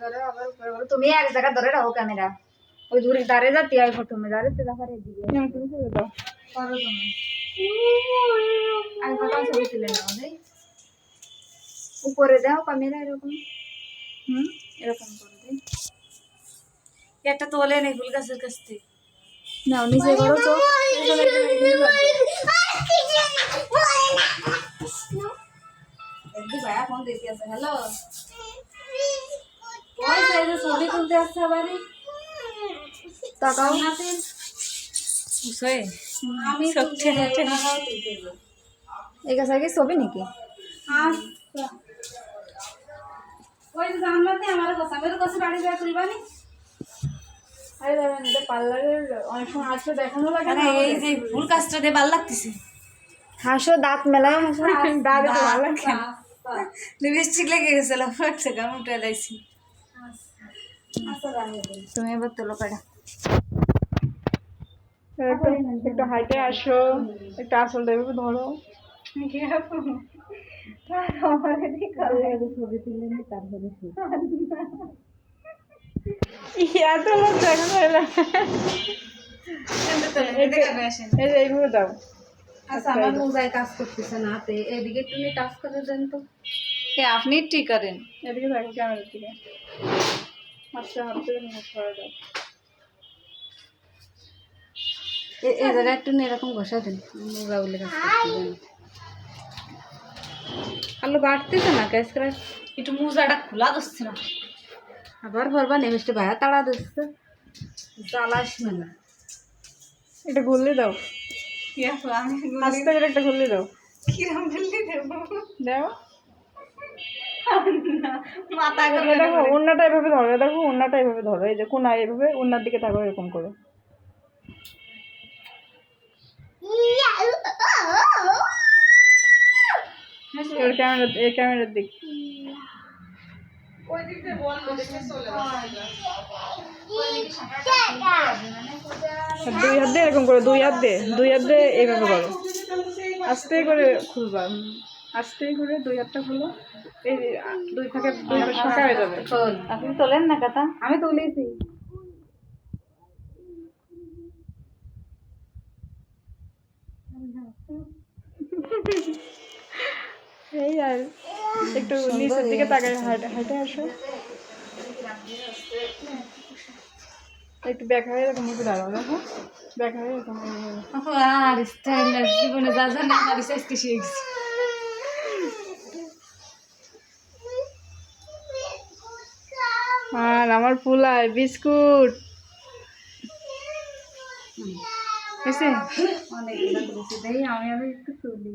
करो अगर ऊपर करो तुम एक जगह धरे रहो कैमरा ওই দূরে দাঁড়ে যাতে আই ফটো মে দাঁড়ে তে দেখা রে দিকে আমি তুমি করে দাও করো তুমি আমি কথা ছবি তুলে নাও ভাই উপরে দাও ক্যামেরা এরকম এরকম করে দে একটা তোলে নে ফুল গাছের কাছ থেকে নাও নিচে করো তো একদম ভাইয়া ফোন দেখতে আছে হ্যালো ওই সাইডে ছবি তুলতে আসছে বাড়ি তাকাও নাতে উসে আমি সবচেয়ে হাতে লাগাও তুলতে একা সাইকে ছবি নাকি আচ্ছা ওই জানলাতে আমার কাছে আমার কাছে বাড়ি যায় তুলবানি আরে দাদা এটা পার্লারের অনেক সময় আসলে দেখানো লাগে না এই যে ফুল কাজটা দিয়ে ভালো লাগতেছে হাসো দাঁত মেলায় হাসো দাঁত ভালো লাগে লিপস্টিক লেগে গেছিল ফটছে গাম উঠে লাইছি তুমি এবার তোলো কাটা একটু হাইটে আসো একটু আসল দেবে ধরো ছবি তুলে নি তারপরে এত লোক দেখা এইভাবে দাও আচ্ছা আমার মোজায় কাজ করতেছে না হাতে এদিকে তুমি টাচ করে দেন তো আপনি ঠিক করেন এদিকে দেখো ক্যামেরার দিকে আচ্ছা হাতে করে দাও এই জায়গায় একটু এরকম ঘষা দেন মোজাগুলো কাজ করতে আলু বাড়তেছে না গ্যাস করে একটু মোজাটা খোলা দিচ্ছে না আবার ভরবা নেমেস্টে ভাইয়া তাড়া দিচ্ছে জ্বালাস না এটা গুললে দাও আস্তে করে একটা গুললে দাও কিরম গুললে দাও মাথা করে দেখো অন্যটা এভাবে ধরো দেখো অন্যটা এভাবে ধরো এই যে কোনা এভাবে অন্যার দিকে থাকো এরকম করে এই ক্যামেরার দিক দুই হাত দিয়ে এরকম করো দুই হাত দিয়ে এইভাবে করো আস্তে করে খুলবা আস্তে করে দুই হাতটা খুলো এই দুই ফাঁকে দুই ফাঁকা হয়ে যাবে আপনি তোলেন না কথা আমি তুলেছি এই আর একটু নিচের দিকে তাকাই হাঁটে আসো একটু ব্যাক হয়ে এরকম মুখে দাঁড়াও দেখো ব্যাক হয়ে এরকম আর স্টাইল জীবনে যা যা না পারিস আজকে শিখেছি আর আমার ফুলায় বিস্কুট এসে অনেক আমি একটু তুলি